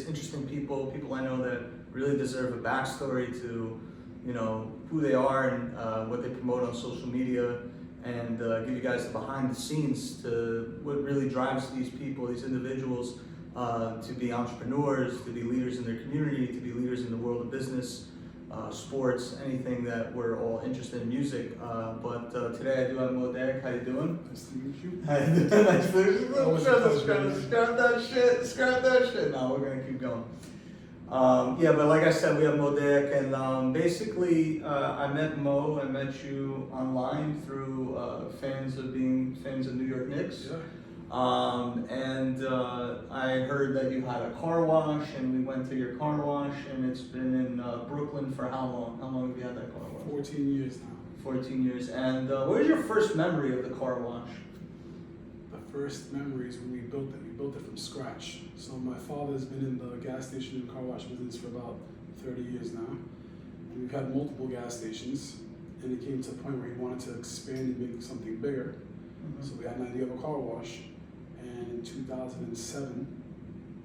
Interesting people I know that really deserve a backstory to, who they are and what they promote on social media, and give you guys the behind the scenes to what really drives these people, these individuals, to be entrepreneurs, to be leaders in their community, to be leaders in the world of business, sports, anything that we're all interested in, music. But today I do have Moder. How you doing? Nice to meet you. Nice to meet you. Scrap that shit. No, we're gonna keep going. Yeah, but like I said, we have Moder, and basically I met you online through being fans of New York Knicks. Yeah. And I heard that you had a car wash, and we went to your car wash, and it's been in Brooklyn for how long? How long have you had that car wash? 14 years now. 14 years. And what is your first memory of the car wash? The first memory is when we built it. We built it from scratch. So my father's been in the gas station and car wash business for about 30 years now. And we've had multiple gas stations, and it came to a point where he wanted to expand and make something bigger. Mm-hmm. So we had an idea of a car wash. And in 2007,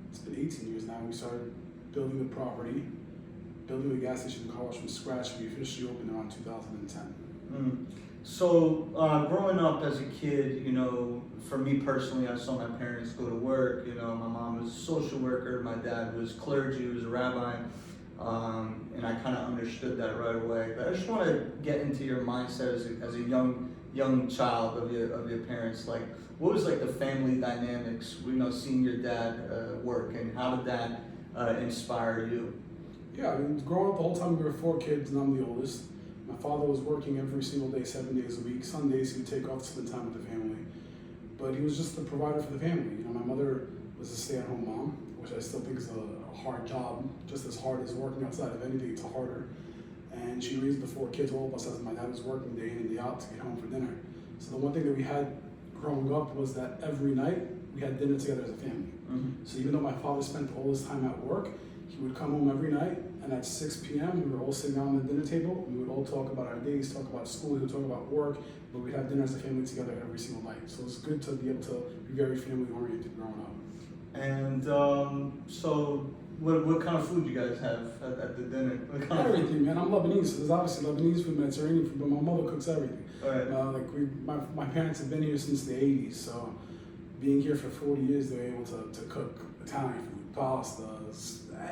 it's been 18 years now, we started building the property, building the gas station and car wash from scratch. We officially opened around 2010. Mm. So growing up as a kid, for me personally, I saw my parents go to work. My mom was a social worker, my dad was clergy, he was a rabbi, and I kind of understood that right away. But I just want to get into your mindset as a young child of your parents. Like, what was like the family dynamics? Seeing your dad work, and how did that inspire you? Yeah, I mean, growing up the whole time, we were 4 kids, and I'm the oldest. My father was working every single day, 7 days a week. Sundays he would take off to spend time with the family. But he was just the provider for the family. My mother was a stay-at-home mom, which I still think is a hard job, just as hard as working outside of anything, it's harder. And she raised the 4 kids, all of us, as my dad was working day in and day out to get home for dinner. So the one thing that we had growing up was that every night we had dinner together as a family. Mm-hmm. So even though my father spent all his time at work, he would come home every night, and at 6 p.m. we were all sitting down at the dinner table, and we would all talk about our days, talk about school, we would talk about work, but we'd have dinner as a family together every single night. So it's good to be able to be very family-oriented growing up. And so what kind of food you guys have at the dinner? Everything, man. I'm Lebanese, so there's obviously Lebanese food, Mediterranean food, but my mother cooks everything. Right. My parents have been here since the 80s, so being here for 40 years, they're able to cook Italian food, pasta,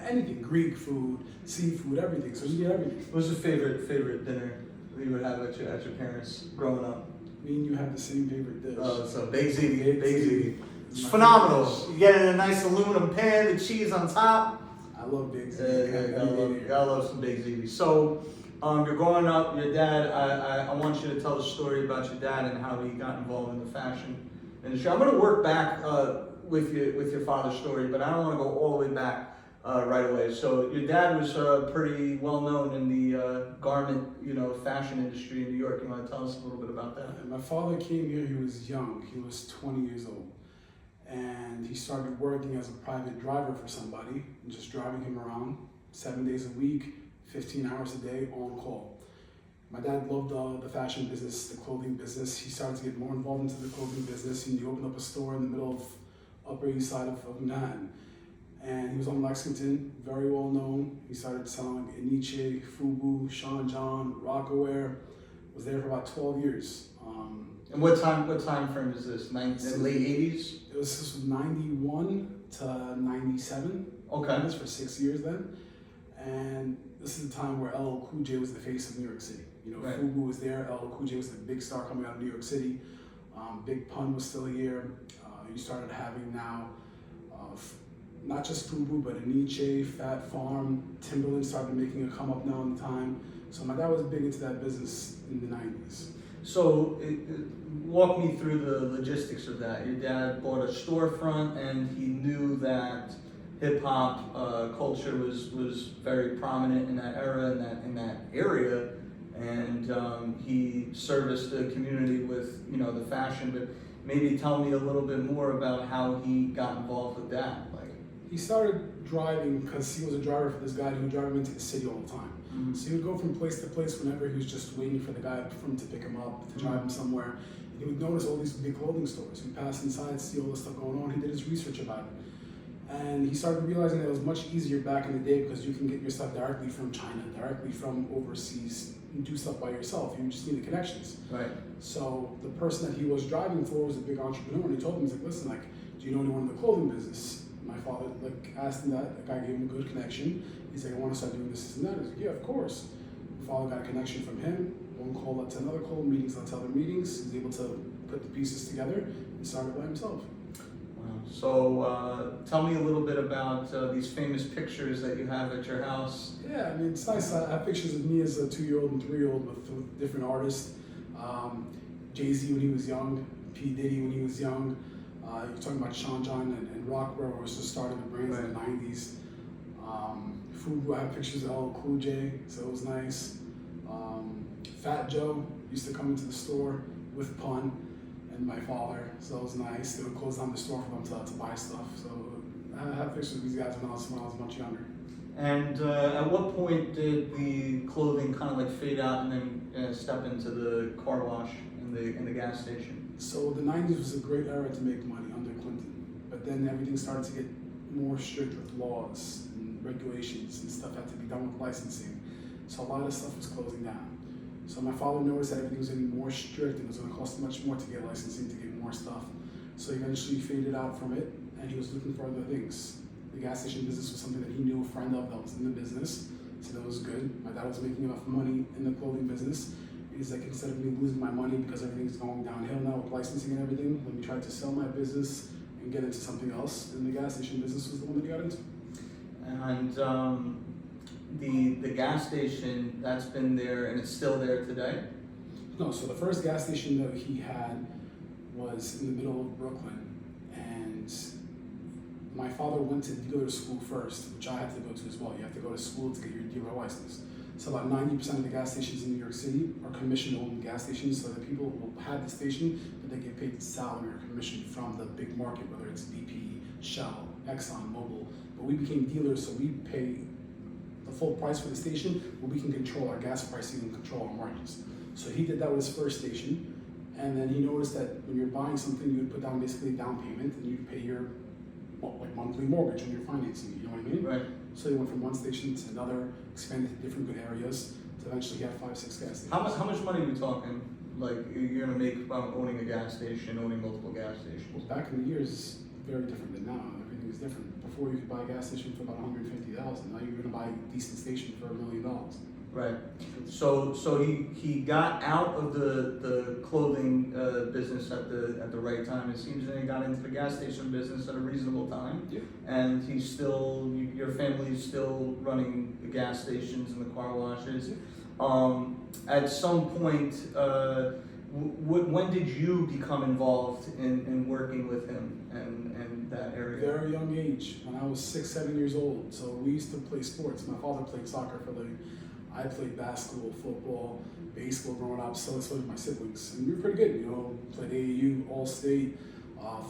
anything, Greek food, seafood, everything. So you get everything. What was your favorite dinner that you would have at your parents growing up? Me and you have the same favorite dish. So baked ziti. It's phenomenal. You get it in a nice aluminum pan, the cheese on top. I love baked ziti. I love some baked ziti. So you're growing up, your dad, I want you to tell the story about your dad and how he got involved in the fashion industry. I'm going to work back with your father's story, but I don't want to go all the way back right away. So your dad was pretty well known in the garment, fashion industry in New York. You want to tell us a little bit about that? And my father came here, he was young. He was 20 years old. And he started working as a private driver for somebody, just driving him around 7 days a week, 15 hours a day, on call. My dad loved the fashion business, the clothing business. He started to get more involved into the clothing business, and he opened up a store in the middle of Upper East Side of Manhattan. And he was on Lexington, very well known. He started selling Aniche, Fubu, Sean John, Rockaware. Was there for about 12 years. And what time frame is this? Late 80s? This was 91 to 97. Okay. This for 6 years then. And this is the time where LL Cool J was the face of New York City. Right. Fubu was there. LL Cool J was the big star coming out of New York City. Big Pun was still here. You started having now not just Fubu, but Aniche, Fat Farm, Timberland started making a come up now in the time. So my dad was big into that business in the 90s. So walk me through the logistics of that. Your dad bought a storefront, and he knew that hip hop culture was very prominent in that era, in that area, and he serviced the community with the fashion. But maybe tell me a little bit more about how he got involved with that. He started driving because he was a driver for this guy who would drive him into the city all the time. Mm-hmm. So he would go from place to place whenever he was just waiting for the guy for him to pick him up, to drive him somewhere. And he would notice all these big clothing stores. He'd pass inside, see all this stuff going on. He did his research about it. And he started realizing that it was much easier back in the day because you can get your stuff directly from China, directly from overseas. You do stuff by yourself. You just need the connections. Right. So the person that he was driving for was a big entrepreneur, and he told him, he's like, listen, like, do you know anyone in the clothing business? My father asked him that. The guy gave him a good connection. He's like, I want to start doing this and that. He's like, yeah, of course. My father got a connection from him. One call led to another call, meetings led to other meetings. He was able to put the pieces together and started by himself. So tell me a little bit about these famous pictures that you have at your house. Yeah, I mean, it's nice. I have pictures of me as a 2-year-old and 3-year-old with different artists. Jay-Z when he was young, P. Diddy when he was young. You're talking about Sean John and Rockwell was just starting the brands in the 90s. Fubu, I have pictures of LL Cool J, so it was nice. Fat Joe used to come into the store with Pun and my father, so it was nice. They would close down the store for them to buy stuff. So I have pictures of these guys when I was much younger. And at what point did the clothing kind of like fade out and then step into the car wash in the gas station? So the 90s was a great era to make money under Clinton, but then everything started to get more strict with laws and regulations, and stuff had to be done with licensing. So a lot of stuff was closing down. So my father noticed that everything was getting more strict and it was going to cost much more to get licensing, to get more stuff. So he eventually faded out from it, and he was looking for other things. The gas station business was something that he knew a friend of that was in the business, so that was good. My dad was making enough money in the clothing business. He's like, instead of me losing my money because everything's going downhill now with licensing and everything, let me try to sell my business and get into something else. And the gas station business was the one that he got into. And the gas station, that's been there and it's still there today? No, so the first gas station that he had was in the middle of Brooklyn, and my father went to dealer school first, which I had to go to as well. You have to go to school to get your dealer license. So about 90% of the gas stations in New York City are commission-owned gas stations, so that people will have the station, but they get paid salary or commission from the big market, whether it's BP, Shell, Exxon, Mobil. But we became dealers, so we pay the full price for the station, but we can control our gas pricing and control our margins. So he did that with his first station, and then he noticed that when you're buying something, you would put down basically a down payment, and you'd pay your monthly mortgage when you're financing it, you know what I mean? Right. So he went from one station to another, expanded to different good areas, to eventually have 5, 6 gas stations. How much money are we talking? Like you're gonna make about owning a gas station, owning multiple gas stations? Well, back in the years, it's very different than now. Everything is different. Before you could buy a gas station for about $150,000. Now you're gonna buy a decent station for $1 million. Right. So he got out of the clothing business at the right time. It seems that he got into the gas station business at a reasonable time. Yeah. And he's still, your family's still running the gas stations and the car washes. At some point, when did you become involved in working with him and that area? Very young age, when I was 6, 7 years old. So we used to play sports. My father played soccer for a living. I played basketball, football, baseball growing up, so did my siblings. And we were pretty good, you know, played AAU, All-State,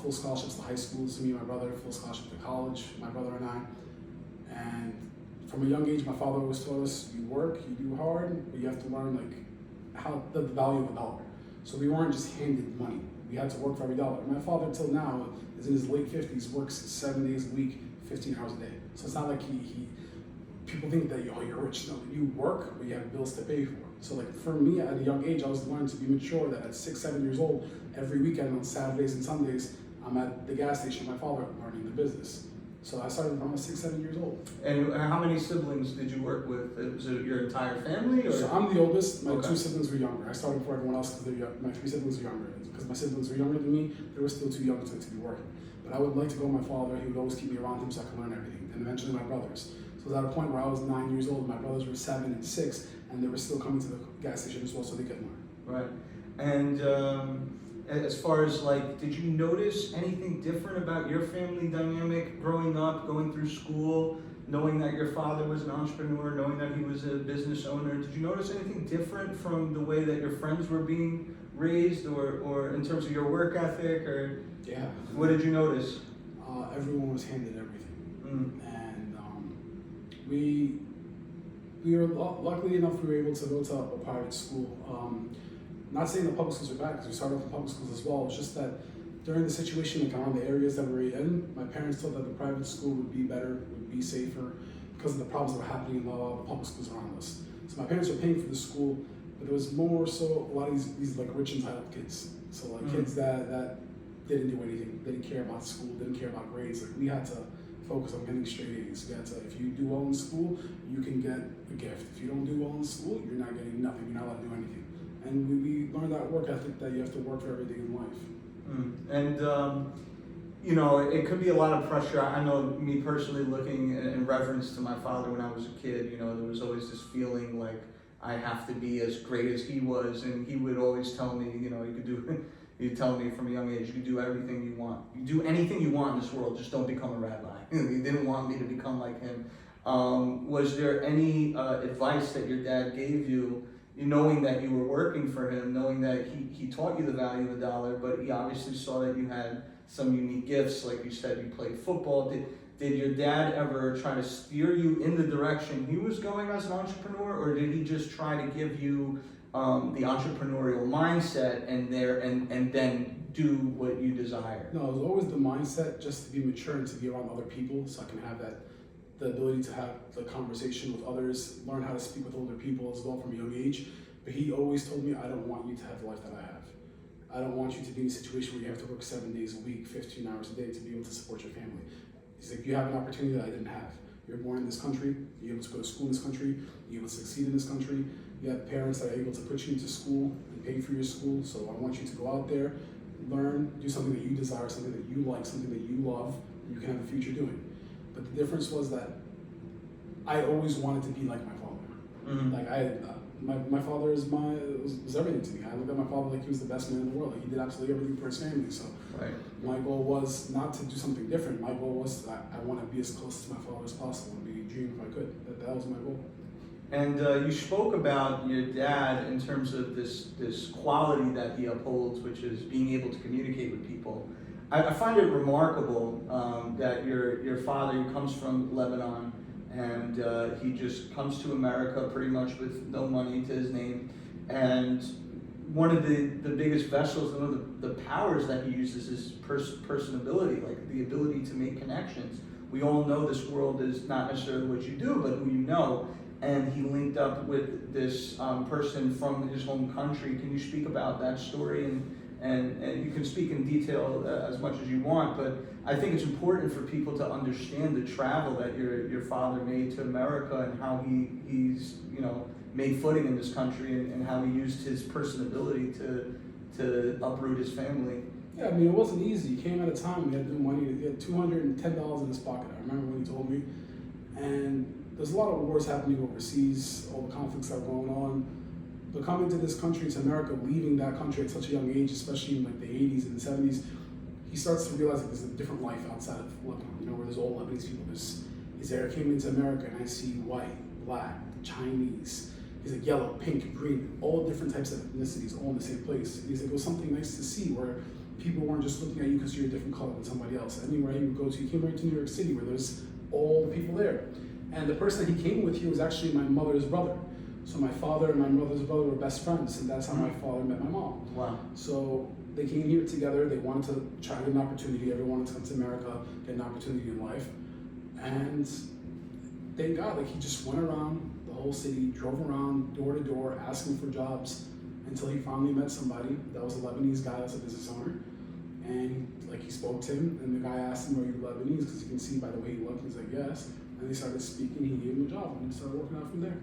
full scholarships to high schools, me and my brother, full scholarship to college, my brother and I. And from a young age, my father always told us, you work, you do hard, but you have to learn like how the value of a dollar. So we weren't just handed money. We had to work for every dollar. My father, till now, is in his late 50s, works 7 days a week, 15 hours a day. So it's not like people think that, oh, you're rich. No, you work, but you have bills to pay for. So like for me, at a young age, I was learning to be mature that at 6, 7 years old, every weekend on Saturdays and Sundays, I'm at the gas station, my father learning the business. So I started when I was 6, 7 years old. And how many siblings did you work with? Was it your entire family? Or? So I'm the oldest. My 2 siblings were younger. I started before everyone else because my 3 siblings were younger. Because my siblings were younger than me, they were still too young to be working. But I would like to go with my father. He would always keep me around him so I could learn everything. And eventually my brothers. So it was at a point where I was 9 years old. My brothers were 7 and 6, and they were still coming to the gas station as well, so they could learn. Right. And as far as like, did you notice anything different about your family dynamic growing up, going through school, knowing that your father was an entrepreneur, knowing that he was a business owner? Did you notice anything different from the way that your friends were being raised, or in terms of your work ethic, or yeah? What did you notice? Everyone was handed everything, and we were luckily enough we were able to go to a private school. Not saying the public schools are bad, because we started off in public schools as well. It's just that during the situation, like around the areas that we're in, my parents thought that the private school would be better, would be safer, because of the problems that were happening in the public schools around us. So my parents were paying for the school, but there was more so a lot of these like rich entitled kids. So like kids that didn't do anything, didn't care about school, didn't care about grades. Like we had to focus on getting straight A's. We had to, if you do well in school, you can get a gift. If you don't do well in school, you're not getting nothing. You're not allowed to do anything. And we learned that work ethic, that you have to work for everything in life. And you know, it could be a lot of pressure. I know me personally, looking in reference to my father when I was a kid, you know, there was always this feeling like I have to be as great as he was, and he would always tell me, you know, you could do, he'd tell me from a young age, you can do everything you want. You do anything you want in this world, just don't become a rabbi. He didn't want me to become like him. Was there any advice that your dad gave you, knowing that you were working for him, knowing that he taught you the value of a dollar, but he obviously saw that you had some unique gifts, like you said, you played football. Did your dad ever try to steer you in the direction he was going as an entrepreneur, or did he just try to give you the entrepreneurial mindset and then do what you desire? No, it was always the mindset just to be mature and to be around other people, so I can have the ability to have the conversation with others, learn how to speak with older people as well from a young age. But he always told me, I don't want you to have the life that I have. I don't want you to be in a situation where you have to work 7 days a week, 15 hours a day to be able to support your family. He's like, you have an opportunity that I didn't have. You're born in this country, you're able to go to school in this country, you're able to succeed in this country. You have parents that are able to put you into school and pay for your school. So I want you to go out there, learn, do something that you desire, something that you like, something that you love, and you can have a future doing. But the difference was that I always wanted to be like my father. Like my father was everything to me. I look at my father like he was the best man in the world. Like he did absolutely everything for his family. So my goal was not to do something different. My goal was I want to be as close to my father as possible and be a dream if I could. That was my goal. And you spoke about your dad in terms of this quality that he upholds, which is being able to communicate with people. I find it remarkable that your father, he comes from Lebanon, and he just comes to America pretty much with no money to his name. And one of the biggest vessels, one of the powers that he uses is personability, like the ability to make connections. We all know this world is not necessarily what you do, but who you know. And he linked up with this person from his home country. Can you speak about that story? And you can speak in detail as much as you want, but I think it's important for people to understand the travel that your father made to America and how he's made footing in this country and how he used his personability to uproot his family. Yeah, I mean, it wasn't easy. He came at a time he had no money. He had $210 in his pocket. I remember when he told me. And there's a lot of wars happening overseas, all the conflicts that were going on. But coming to this country, to America, leaving that country at such a young age, especially in like the 80s and the 70s, he starts to realize that there's a different life outside of Lebanon, where there's all Lebanese people. He's there, I came into America and I see white, black, Chinese. He's like yellow, pink, green, all different types of ethnicities, all in the same place. And he's like, it was something nice to see where people weren't just looking at you because you're a different color than somebody else. Anywhere he would go to, he came right to New York City where there's all the people there. And the person that he came with here was actually my mother's brother. So my father and my mother's brother were best friends, and that's how my father met my mom. Wow. So they came here together, they wanted to try to get an opportunity, everyone wanted to come to America, get an opportunity in life. And thank God, like he just went around the whole city, drove around door to door, asking for jobs, until he finally met somebody that was a Lebanese guy that was a business owner. And he spoke to him, and the guy asked him, are you Lebanese? Because you can see by the way he looked, he's like, yes. And they started speaking, he gave him a job, and he started working out from there.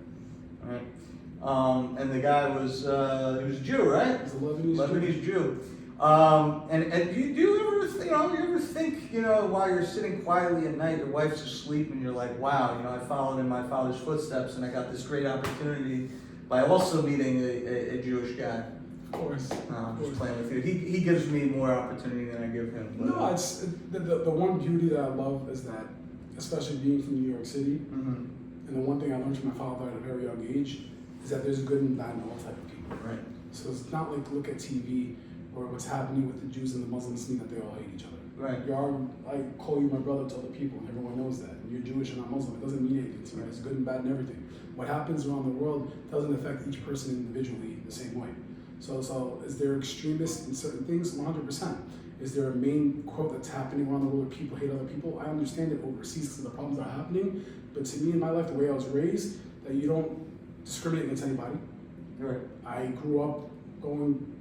All right. And the guy was, he was a Jew, right? He's a Lebanese Jew. And do you ever think, while you're sitting quietly at night, your wife's asleep, and you're like, wow, I followed in my father's footsteps, and I got this great opportunity by also meeting a Jewish guy. Of course. I'm just playing with you. He gives me more opportunity than I give him. But, no, it's the one beauty that I love is that, especially being from New York City, and the one thing I learned from my father at a very young age is that there's good and bad in all type of people. Right. So it's not like look at TV or what's happening with the Jews and the Muslims mean that they all hate each other. Right. I call you my brother to other people, and everyone knows that. And you're Jewish and not Muslim. It doesn't mean anything to me. There's good and bad in everything. What happens around the world doesn't affect each person individually the same way. So is there extremists in certain things? 100%. Is there a main quote that's happening around the world where people hate other people? I understand it overseas because the problems are happening, but to me in my life, the way I was raised, that you don't discriminate against anybody. Right. I grew up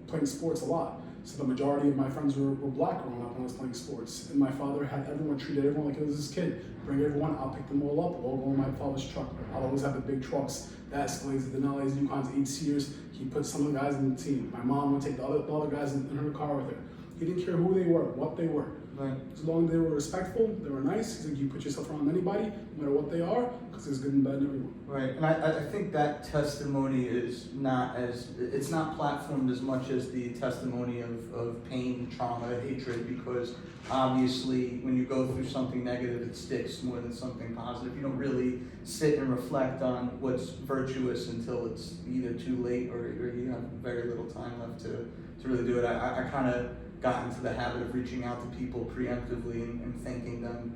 playing sports a lot. So the majority of my friends were black growing up when I was playing sports. And my father had everyone, treated everyone like it was his kid. Bring everyone, I'll pick them all up, we'll all go in my father's truck. I'll always have the big trucks, the Escalades, the Denali's, Yukons, 8-seaters. He put some of the guys in the team. My mom would take the other guys in her car with her. He didn't care who they were, what they were. Right. As long as they were respectful, they were nice. He's like, you put yourself around anybody, no matter what they are, because there's good and bad in everyone. Right, and I think that testimony is not it's not platformed as much as the testimony of pain, trauma, hatred, because obviously when you go through something negative, it sticks more than something positive. You don't really sit and reflect on what's virtuous until it's either too late or you have very little time left to really do it. I kind of got into the habit of reaching out to people preemptively and thanking them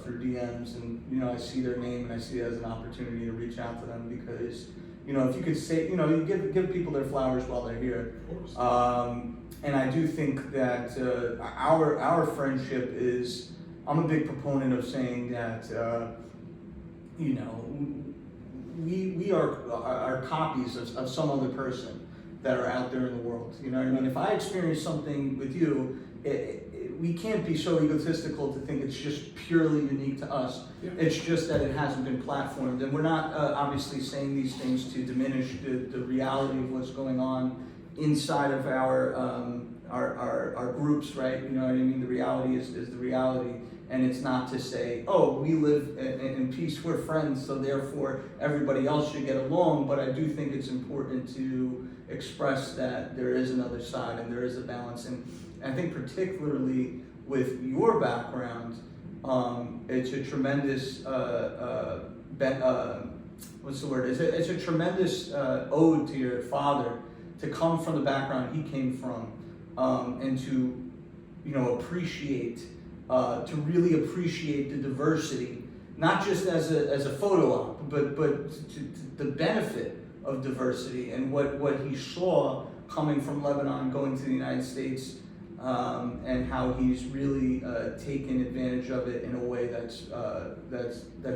through DMs, and I see their name and I see it as an opportunity to reach out to them, because if you could say, you give people their flowers while they're here. Of course. And I do think that our friendship is, I'm a big proponent of saying that we are copies of some other person that are out there in the world. You know what I mean? If I experience something with you, we can't be so egotistical to think it's just purely unique to us. Yeah. It's just that it hasn't been platformed. And we're not obviously saying these things to diminish the reality of what's going on inside of our groups, right? You know what I mean? The reality is the reality. And it's not to say, oh, we live in peace, we're friends, so therefore everybody else should get along. But I do think it's important to express that there is another side and there is a balance. And I think particularly with your background, it's a tremendous, what's the word? It's a tremendous ode to your father to come from the background he came from, and to, appreciate, to really appreciate the diversity, not just as a photo op, but to the benefit of diversity and what he saw coming from Lebanon, going to the United States, and how he's really taken advantage of it in a way that's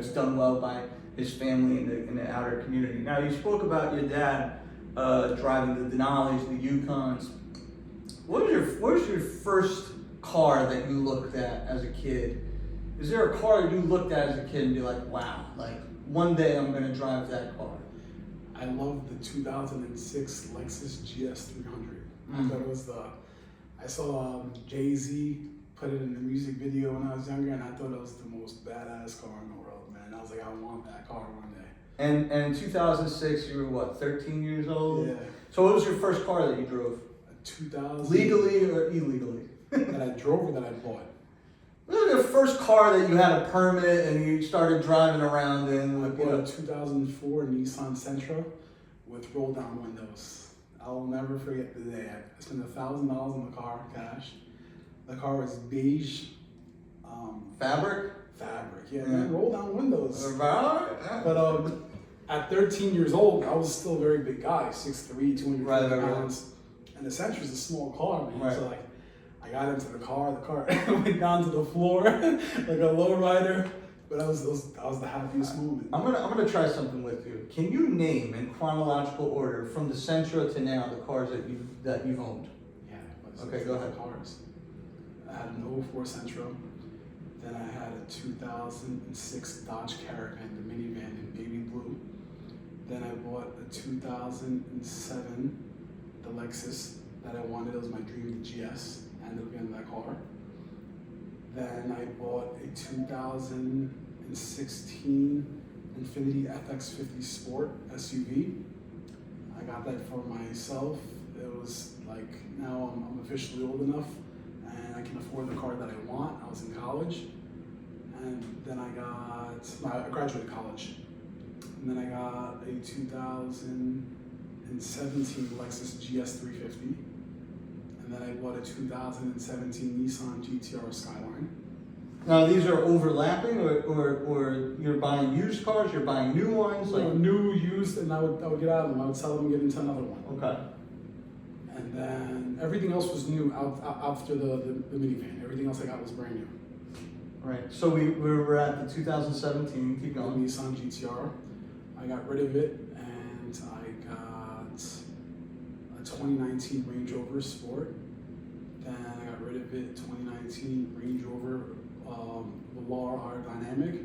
done well by his family in the outer community. Now, you spoke about your dad driving the Denali's, the Yukons. What was your first car that you looked at as a kid? Is there a car that you looked at as a kid and be like, wow, like one day I'm gonna drive that car? I love the 2006 Lexus GS 300. I thought it was I saw Jay-Z put it in the music video when I was younger, and I thought it was the most badass car in the world, man. I was like, I want that car one day. And in 2006, you were what, 13 years old? Yeah. So what was your first car that you drove? A 2000. Legally or illegally? That I drove or that I bought? What was the first car that you had a permit and you started driving around in? I bought a 2004 Nissan Sentra with roll-down windows. I'll never forget the day. I spent $1,000 on the car, cash. The car was beige. Fabric? Fabric, yeah. Man, roll-down windows. Right. But at 13 years old, I was still a very big guy, 6'3", 250 pounds. And the Sentra's a small car, man. Right. So I got into the car went down to the floor like a lowrider. But that was the happiest moment. I'm gonna try something with you. Can you name in chronological order from the Sentra to now the cars that you've owned? Yeah. Okay, go ahead. Cars. I had an 04 Sentra. Then I had a 2006 Dodge Caravan, the minivan in baby blue. Then I bought a 2007 the Lexus that I wanted. It was my dream, the GS. I ended up getting that car. Then I bought a 2016 Infiniti FX50 Sport SUV. I got that for myself. It was like, now I'm officially old enough and I can afford the car that I want. I was in college. And then I graduated college. And then I got a 2017 Lexus GS 350. And then I bought a 2017 Nissan GTR Skyline. Now these are overlapping, or you're buying used cars, you're buying new ones? Like new, used, and I would get out of them. I would sell them and get into another one. Okay. And then everything else was new after the minivan. Everything else I got was brand new. Right. So we were at the 2017. Keep The going. Nissan GTR. I got rid of it and I got a 2019 Range Rover Sport. Then I got rid of it, 2019 Range Rover Velar Aerodynamic.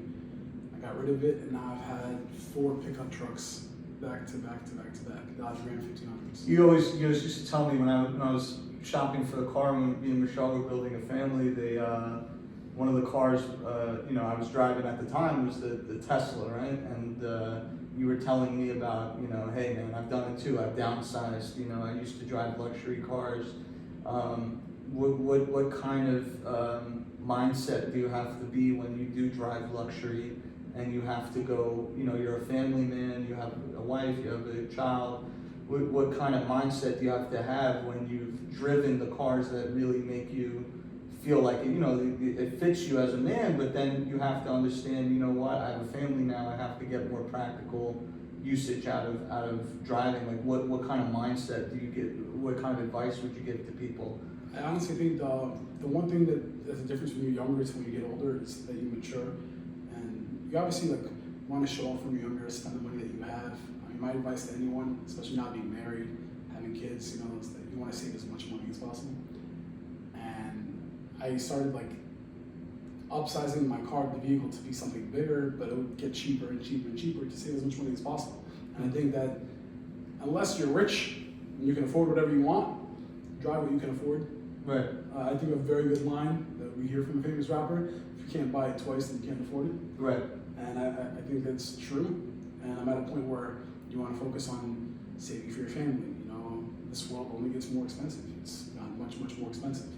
I got rid of it, and now I've had 4 pickup trucks back to back to back to back. Dodge Ram 1500s. You always used to tell me when I was shopping for the car when me and Michelle were building a family. They one of the cars I was driving at the time was the Tesla, right? And you were telling me about, hey man, I've done it too. I've downsized. I used to drive luxury cars. What kind of mindset do you have to be when you do drive luxury and you have to go, you're a family man, you have a wife, you have a child. What kind of mindset do you have to have when you've driven the cars that really make you feel like it fits you as a man, but then you have to understand, I have a family now, I have to get more practical usage out of driving. Like what kind of mindset do you get? What kind of advice would you give to people? I honestly think the one thing that's the difference when you're younger to when you get older is that you mature, and you obviously want to show off when you're younger, spend the money that you have. I mean, my advice to anyone, especially not being married, having kids, is that you want to save as much money as possible. And I started upsizing my car, the vehicle, to be something bigger, but it would get cheaper and cheaper and cheaper to save as much money as possible. And I think that unless you're rich and you can afford whatever you want, drive what you can afford. Right. I think a very good line that we hear from a famous rapper: if you can't buy it twice, then you can't afford it. Right. And I think that's true. And I'm at a point where you want to focus on saving for your family. This world only gets more expensive. It's gotten much, much more expensive.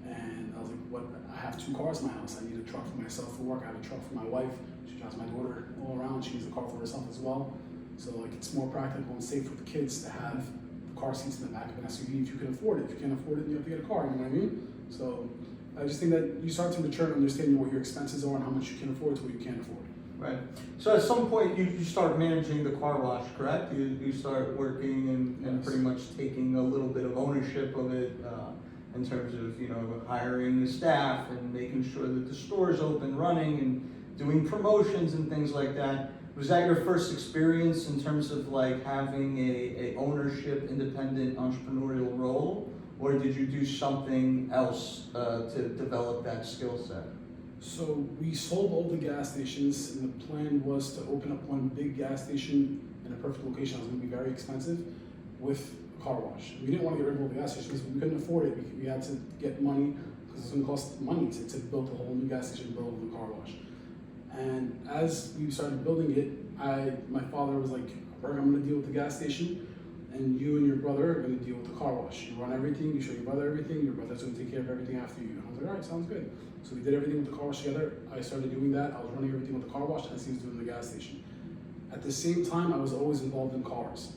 And I was like, I have 2 cars in my house. I need a truck for myself for work. I have a truck for my wife. She drives my daughter all around. She needs a car for herself as well. So it's more practical and safe for the kids to have the car seats in the back of an SUV if you can afford it. If you can't afford it, then you have to get a car. You know what I mean? So I just think that you start to mature and understanding what your expenses are and how much you can afford to what you can't afford. Right. So at some point you start managing the car wash, correct? You start working and Yes. pretty much taking a little bit of ownership of it in terms of hiring the staff and making sure that the store is open, running, and doing promotions and things like that. Was that your first experience in terms of having a ownership, independent, entrepreneurial role, or did you do something else to develop that skill set? So we sold all the gas stations, and the plan was to open up one big gas station in a perfect location. It was going to be very expensive with a car wash. We didn't want to get rid of all the gas stations because we couldn't afford it. We had to get money because it's going to cost money to build a whole new gas station, build a car wash. And as we started building it, my father was like, "Berg, I'm going to deal with the gas station, and you and your brother are going to deal with the car wash. You run everything, you show your brother everything, your brother's going to take care of everything after you." And I was like, "All right, sounds good." So we did everything with the car wash together. I started doing that. I was running everything with the car wash as he was doing the gas station. At the same time, I was always involved in cars.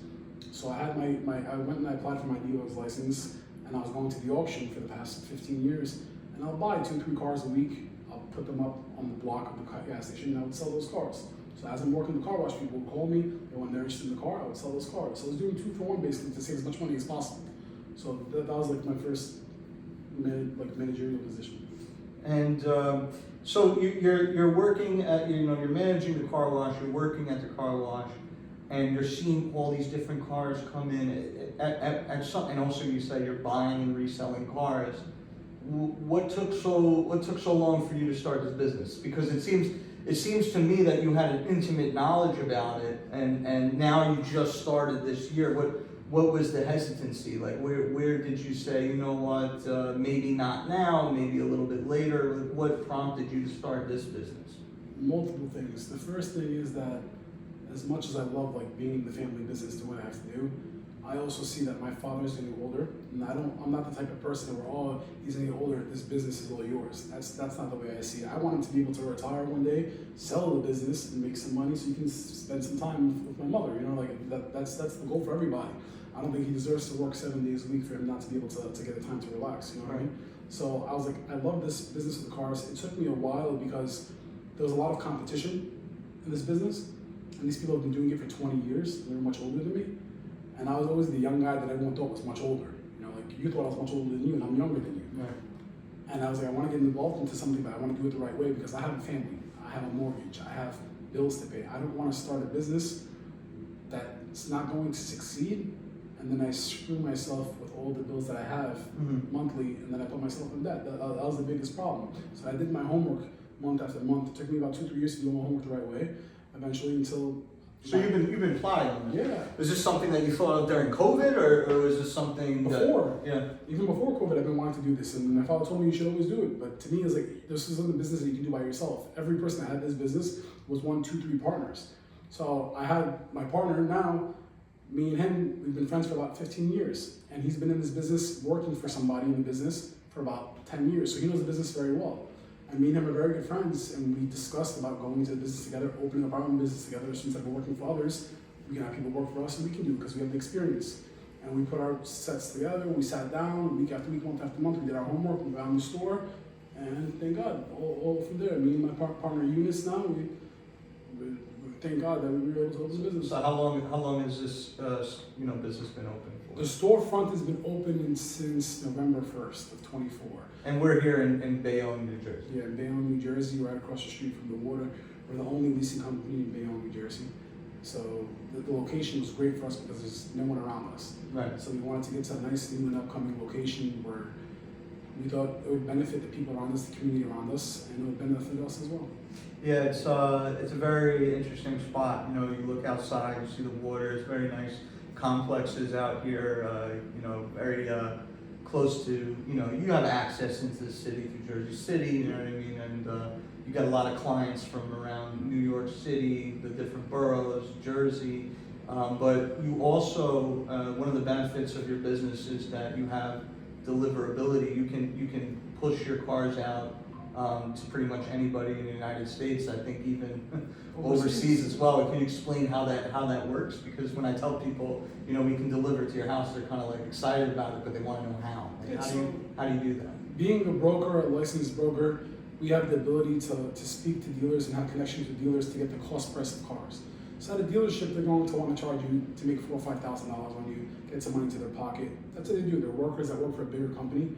So I had I went and I applied for my dealer's license, and I was going to the auction for the past 15 years, and I'll buy 2-3 cars a week. I'll put them up on the block of the gas station, and I would sell those cars. So as I'm working the car wash, people would call me, and when they're interested in the car, I would sell those cars. So I was doing 2 for 1 basically to save as much money as possible. So that was my first managerial position. And so you're working at you're managing the car wash. You're working at the car wash, and you're seeing all these different cars come in at some. And also, you say you're buying and reselling cars. What took so long for you to start this business? Because it seems to me that you had an intimate knowledge about it, and now you just started this year. What was the hesitancy? Where did you say, maybe not now, maybe a little bit later? What prompted you to start this business? Multiple things. The first thing is that as much as I love being in the family business, doing what I have to do, I also see that my father's getting older, and I'm not the type of person where he's getting older, this business is all yours. That's not the way I see it. I want him to be able to retire one day, sell the business, and make some money so he can spend some time with my mother. That's the goal for everybody. I don't think he deserves to work 7 days a week for him not to be able to get the time to relax. You know what I mean? So I was like, I love this business with the cars. It took me a while because there was a lot of competition in this business, and these people have been doing it for 20 years. They were much older than me. And I was always the young guy that everyone thought was much older. you thought I was much older than you, and I'm younger than you. Right. And I was like, I want to get involved into something, but I want to do it the right way because I have a family, I have a mortgage, I have bills to pay. I don't want to start a business that's not going to succeed, and then I screw myself with all the bills that I have monthly, and then I put myself in debt. That was the biggest problem. So I did my homework month after month. It took me about 2-3 years to do my homework the right way, eventually until. So you've been applying on this? Yeah. Was this something that you thought of during COVID, or was this something before? Yeah. Even before COVID, I've been wanting to do this, and my father told me you should always do it. But to me, it's like this isn't a business that you can do by yourself. Every person that had this business was 1, 2, 3 partners. So I had my partner now. Me and him, we've been friends for about 15 years, and he's been in this business working for somebody in the business for about 10 years. So he knows the business very well. And me and him are very good friends, and we discussed about going into the business together, opening up our own business together. Since I've been working for others, we can have people work for us, and we can do it because we have the experience. And we put our sets together, we sat down week after week, month after month, we did our homework, we found the store, and thank God, all from there. Me and my partner Eunice now, we thank God that we were able to open the business. So how long has this business been open for? The storefront has been open since November 1st of 24. And we're here in Bayonne, New Jersey. Yeah, in Bayonne, New Jersey, right across the street from the water. We're the only leasing company in Bayonne, New Jersey. So the location was great for us because there's no one around us. Right. So we wanted to get to a nice new and upcoming location where we thought it would benefit the people around us, the community around us, and it would benefit us as well. Yeah, it's a very interesting spot. You know, you look outside, you see the water. It's very nice complexes out here. Very close to. You have access into the city through Jersey City. You know what I mean? And you got a lot of clients from around New York City, the different boroughs, Jersey. But you also one of the benefits of your business is that you have deliverability. You can push your cars out to pretty much anybody in the United States. I think even overseas as well. Can you explain how that works? Because when I tell people, we can deliver to your house, they're kind of like excited about it, but they want to know how. Like, how do you do that? Being a broker, a licensed broker, we have the ability to speak to dealers and have connections with dealers to get the cost price of cars. So at a dealership, they're going to want to charge you to make $4,000 or $5,000 on you, get some money into their pocket. That's what they do. They're workers that work for a bigger company.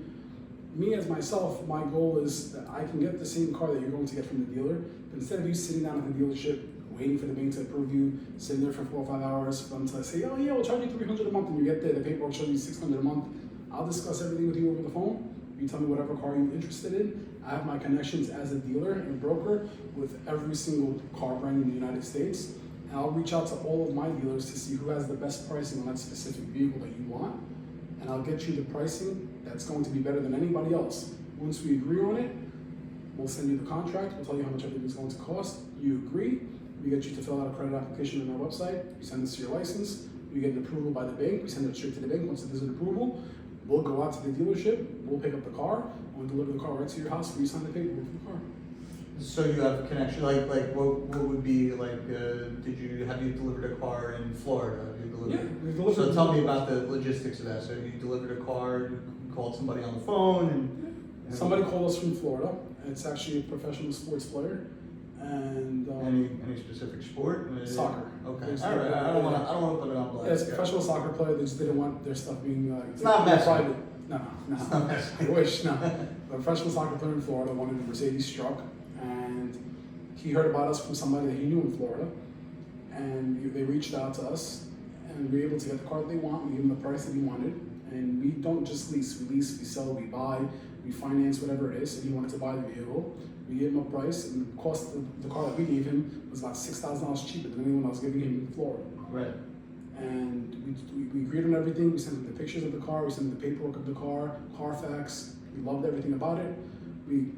Me as myself, my goal is that I can get the same car that you're going to get from the dealer, but instead of you sitting down at the dealership, waiting for the bank to approve you, sitting there for 4 or 5 hours for them to say, oh yeah, we'll charge you $300 a month, and you get there, the paperwork shows you $600 a month. I'll discuss everything with you over the phone. You tell me whatever car you're interested in. I have my connections as a dealer and broker with every single car brand in the United States. And I'll reach out to all of my dealers to see who has the best pricing on that specific vehicle that you want. And I'll get you the pricing that's going to be better than anybody else. Once we agree on it, we'll send you the contract. We'll tell you how much everything's going to cost. You agree. We get you to fill out a credit application on our website. You send us your license. We get an approval by the bank. We send it straight to the bank. Once it is an approval, we'll go out to the dealership. We'll pick up the car. And we'll deliver the car right to your house where you sign the paperwork for the car. So you have a connection, like what would be like? Have you delivered a car in Florida? Have you delivered? Yeah, we've delivered. So tell me about the logistics of that. So you delivered a car, you called somebody on the phone, and somebody called us from Florida. And it's actually a professional sports player. And any specific sport? Soccer. Okay. All right. I don't want to put it on blast. Yeah, it's a professional soccer player. They just didn't want their stuff being. It's not messy. Private. No. I wish no. A professional soccer player in Florida wanted a Mercedes truck, and he heard about us from somebody that he knew in Florida, and they reached out to us, and we were able to get the car that they want. We gave him the price that he wanted, and we don't just lease. We lease, we sell, we buy, we finance, whatever it is. And he wanted to buy the vehicle. We gave him a price, and the cost of the car that we gave him was about $6,000 cheaper than anyone I was giving him in Florida. Right. And we agreed on everything. We sent him the pictures of the car. We sent him the paperwork of the car, Carfax. We loved everything about it. We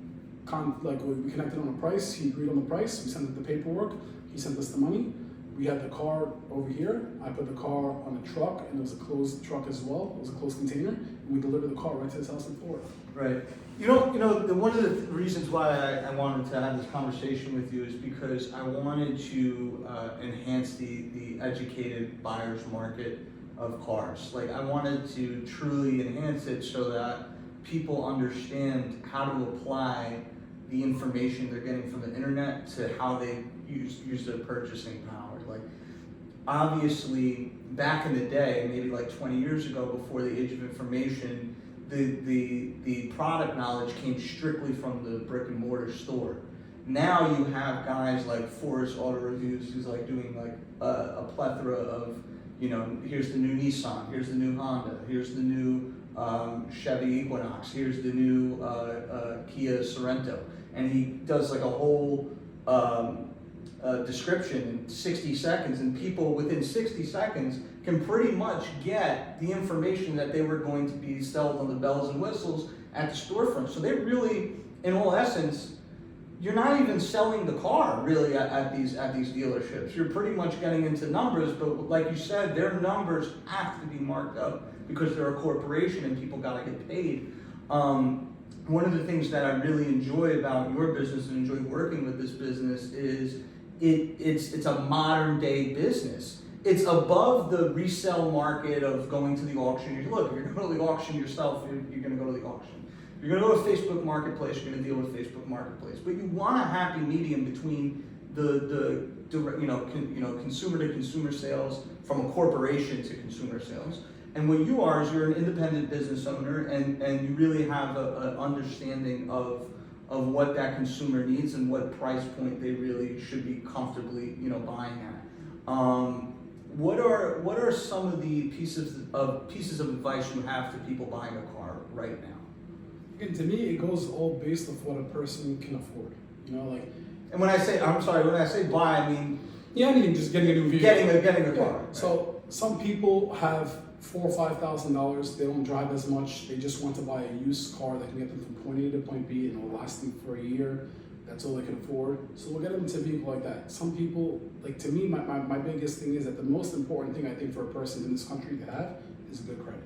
connected on a price. He agreed on the price. We sent him the paperwork. He sent us the money. We had the car over here. I put the car on a truck, and it was a closed truck as well. It was a closed container, and we delivered the car right to his house in Florida. Right. One of the reasons why I wanted to have this conversation with you is because I wanted to enhance the educated buyer's market of cars. Like, I wanted to truly enhance it so that people understand how to apply the information they're getting from the internet to how they use their purchasing power. Like, obviously back in the day, maybe like 20 years ago, before the age of information, the product knowledge came strictly from the brick and mortar store. Now you have guys like Forrest Auto Reviews who's like doing like a plethora of, you know, here's the new Nissan, here's the new Honda, here's the new Chevy Equinox, here's the new Kia Sorento, and he does like a whole description in 60 seconds, and people within 60 seconds can pretty much get the information that they were going to be sold on the bells and whistles at the storefront. So they really, in all essence, you're not even selling the car really at these dealerships. You're pretty much getting into numbers, but like you said, their numbers have to be marked up because they're a corporation and people gotta get paid. One of the things that I really enjoy about your business and enjoy working with this business is it's a modern day business. It's above the resale market of going to the auction. Look, if you're going to go to the auction yourself, you're going to go to the auction. If you're going to go to Facebook Marketplace, you're going to deal with Facebook Marketplace. But you want a happy medium between the consumer to consumer sales from a corporation to consumer sales. And what you are is you're an independent business owner, and you really have an understanding of what that consumer needs and what price point they really should be comfortably, buying at. What are some of the pieces of advice you have to people buying a car right now? Again, to me, it goes all based off what a person can afford. And when I say buy, I mean just getting a new vehicle. Getting a car. Right. So some people have $4,000 or $5,000. They don't drive as much. They just want to buy a used car that can get them from point A to point B and it'll last them for a year. That's all they can afford. So we'll get them into a vehicle like that. Some people, to me, my biggest thing is that the most important thing I think for a person in this country to have is good credit.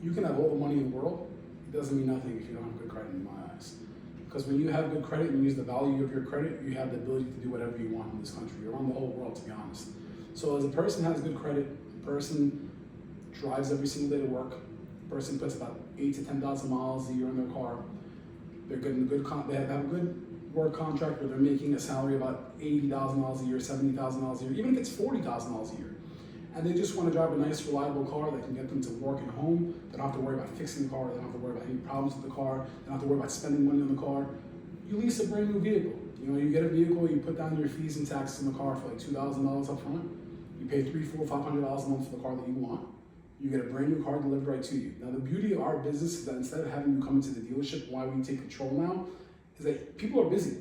You can have all the money in the world. It doesn't mean nothing if you don't have good credit in my eyes. Because when you have good credit and you use the value of your credit, you have the ability to do whatever you want in this country, around the whole world, to be honest. So as a person has good credit, a person drives every single day to work, a person puts about 8,000 to 10,000 miles a year in their car, they have a good work contract where they're making a salary about $80,000 a year, $70,000 a year, even if it's $40,000 a year. And they just want to drive a nice, reliable car that can get them to work and home. They don't have to worry about fixing the car. They don't have to worry about any problems with the car. They don't have to worry about spending money on the car. You lease a brand new vehicle. You get a vehicle, you put down your fees and taxes in the car for like $2,000 up front. You pay $300, $400, $500 a month for the car that you want. You get a brand new car delivered right to you. Now, the beauty of our business is that instead of having you come into the dealership, why we take control now, is that people are busy.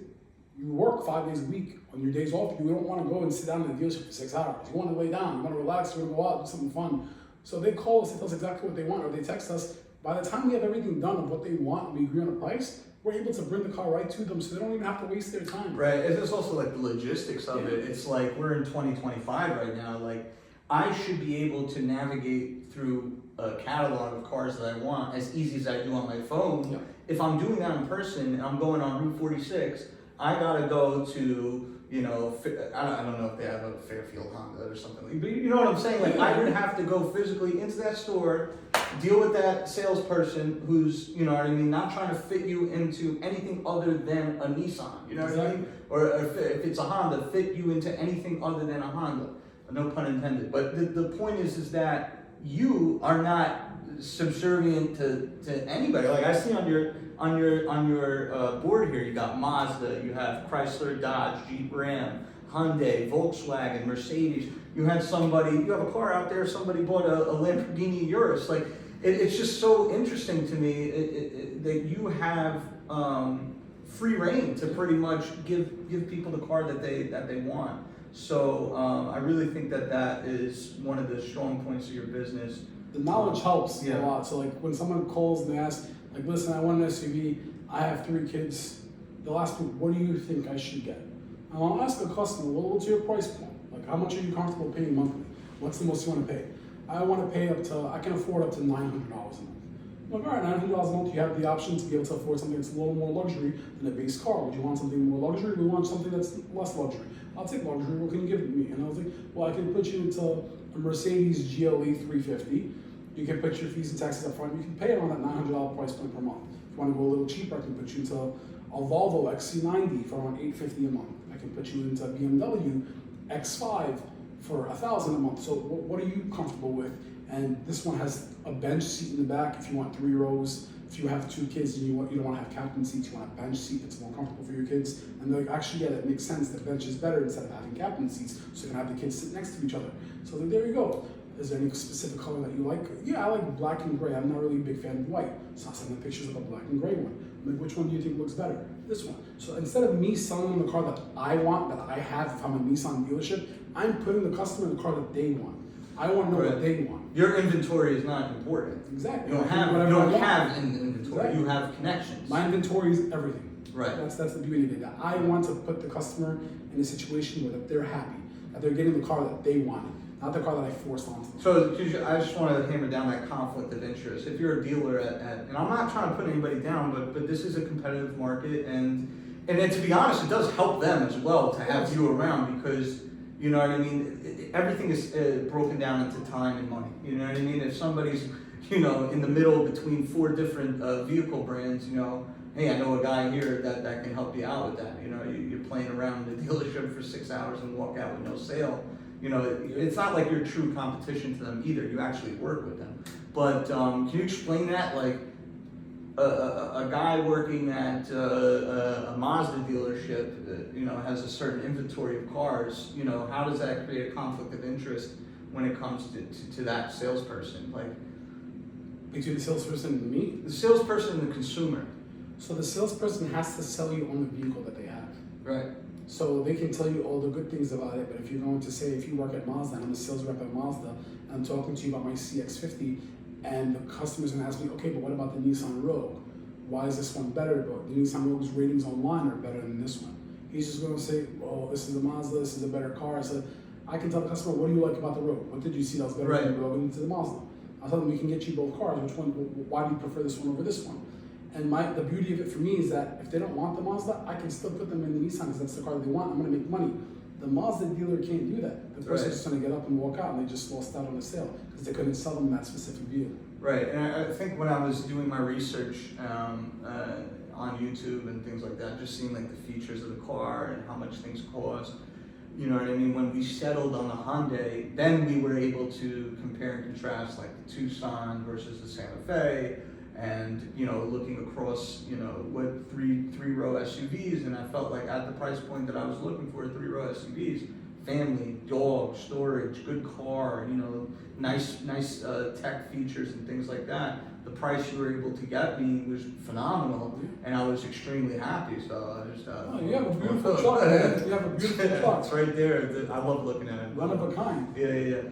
You work 5 days a week. On your days off, you don't want to go and sit down in the dealership for 6 hours. You want to lay down, you want to relax, you want to go out, do something fun. So they call us, they tell us exactly what they want, or they text us. By the time we have everything done of what they want and we agree on a price, we're able to bring the car right to them so they don't even have to waste their time. Right, it's also like the logistics of it. It's like we're in 2025 right now. Like I should be able to navigate through a catalog of cars that I want as easy as I do on my phone. Yeah. If I'm doing that in person and I'm going on Route 46, I gotta go to, I don't know if they have a Fairfield Honda or something, but you know what I'm saying? Like I would have to go physically into that store, deal with that salesperson who's, not trying to fit you into anything other than a Nissan, you know what I mean? Or if it's a Honda, fit you into anything other than a Honda. No pun intended. But the point is that you are not subservient to anybody. Like I see on your board here, you got Mazda, you have Chrysler, Dodge, Jeep, Ram, Hyundai, Volkswagen, Mercedes. You have a car out there, somebody bought a Lamborghini Urus. Like it's just so interesting to me that you have free reign to pretty much give people the car that they want. So I really think that is one of the strong points of your business. The knowledge helps a lot. So like when someone calls and they ask, like, listen, I want an SUV, I have 3 kids, they'll ask me, what do you think I should get? And I'll ask the customer, well, what's your price point? Like, how much are you comfortable paying monthly? What's the most you want to pay? I want to pay I can afford up to $900 a month. I'm like, all right, $900 a month, you have the option to be able to afford something that's a little more luxury than a base car. Would you want something more luxury? We want something that's less luxury. I'll take luxury, what can you give me? And I was like, well, I can put you into a Mercedes GLE 350. You can put your fees and taxes up front. You can pay around that $900 price point per month. If you want to go a little cheaper, I can put you into a Volvo XC90 for around $850 a month. I can put you into a BMW X5 for $1,000 a month. So what are you comfortable with? And this one has a bench seat in the back if you want 3 rows. If you have 2 kids and you don't want to have captain seats, you want a bench seat that's more comfortable for your kids. And they're like, actually, yeah, that makes sense. The bench is better instead of having captain seats, so you can have the kids sit next to each other. So then there you go. Is there any specific color that you like? Yeah, I like black and gray. I'm not really a big fan of white. So I'll send them pictures of a black and gray one. I'm like, which one do you think looks better? This one. So instead of me selling them the car that I want, that I have if I'm a Nissan dealership, I'm putting the customer in the car that they want. I want to know what they want. Your inventory is not important. Exactly. You don't have inventory. Exactly. You have connections. My inventory is everything. Right. That's the beauty of it. I want to put the customer in a situation where they're happy, that they're getting the car that they wanted, not the car that I forced onto them. So I just want to hammer down that conflict of interest. If you're a dealer and I'm not trying to put anybody down, but this is a competitive market, and then to be honest, it does help them as well to have you around, because you know what I mean. Everything is broken down into time and money. You know what I mean. If somebody's in the middle between 4 different vehicle brands, hey, I know a guy here that can help you out with that. You're playing around in the dealership for 6 hours and walk out with no sale. It's not like you're true competition to them either. You actually work with them. But can you explain that? Like a guy working at a Mazda dealership, has a certain inventory of cars. How does that create a conflict of interest when it comes to that salesperson? Like between the salesperson and me? The salesperson and the consumer. So the salesperson has to sell you on the vehicle that they have. Right. So they can tell you all the good things about it, but if you're going to say, if you work at Mazda, and I'm a sales rep at Mazda, and I'm talking to you about my CX-50, and the customer's gonna ask me, okay, but what about the Nissan Rogue? Why is this one better? But the Nissan Rogue's ratings online are better than this one. He's just gonna say, oh, this is a Mazda, this is a better car. So I can tell the customer, what do you like about the Rogue? What did you see that was better than the Rogue into the Mazda? I'll tell them, we can get you both cars. Which one? Why do you prefer this one over this one? And the beauty of it for me is that if they don't want the Mazda, I can still put them in the Nissan because that's the car they want. I'm gonna make money. The Mazda dealer can't do that. The person's just gonna get up and walk out, and they just lost out on the sale because they couldn't sell them that specific vehicle. Right, and I think when I was doing my research on YouTube and things like that, just seeing like the features of the car and how much things cost, you know what I mean? When we settled on the Hyundai, then we were able to compare and contrast like the Tucson versus the Santa Fe, and looking across what three-row SUVs, and I felt like at the price point that I was looking for, 3-row SUVs, family, dog, storage, good car, nice tech features and things like that. The price you were able to get me was phenomenal, and I was extremely happy. So I just you have a beautiful truck, man. You have a beautiful truck. It's right there. I love looking at it. One of a kind. Yeah.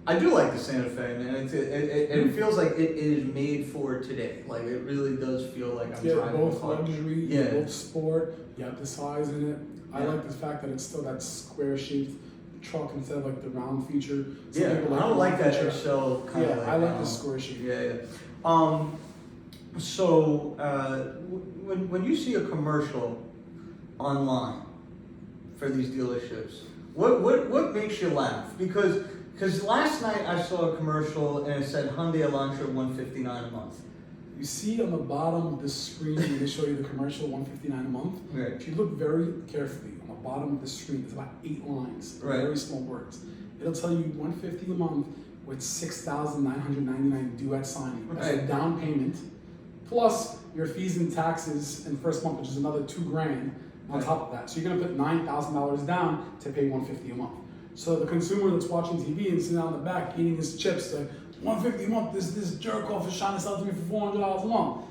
I do like the Santa Fe, man. It feels like it is made for today. Like it really does feel like I'm driving both a car. luxury, both sport. You have the size in it. I like the fact that it's still that square-shaped truck instead of like the round feature. I don't like that eggshell kind of. I like the square shape. So when you see a commercial online for these dealerships, what makes you laugh? Because last night I saw a commercial and it said Hyundai Elantra $159 a month. You see on the bottom of the screen when they show you the commercial, $159 a month. Right. If you look very carefully on the bottom of the screen, it's about 8 lines, very small words. It'll tell you $150 a month with $6,999 due at signing. That's a down payment, plus your fees and taxes in the first month, which is another $2,000 on top of that. So you're gonna put $9,000 down to pay $150 a month. So the consumer that's watching TV and sitting out in the back eating his chips, like $150 a month, this jerk off is trying to sell to me for $400 a month.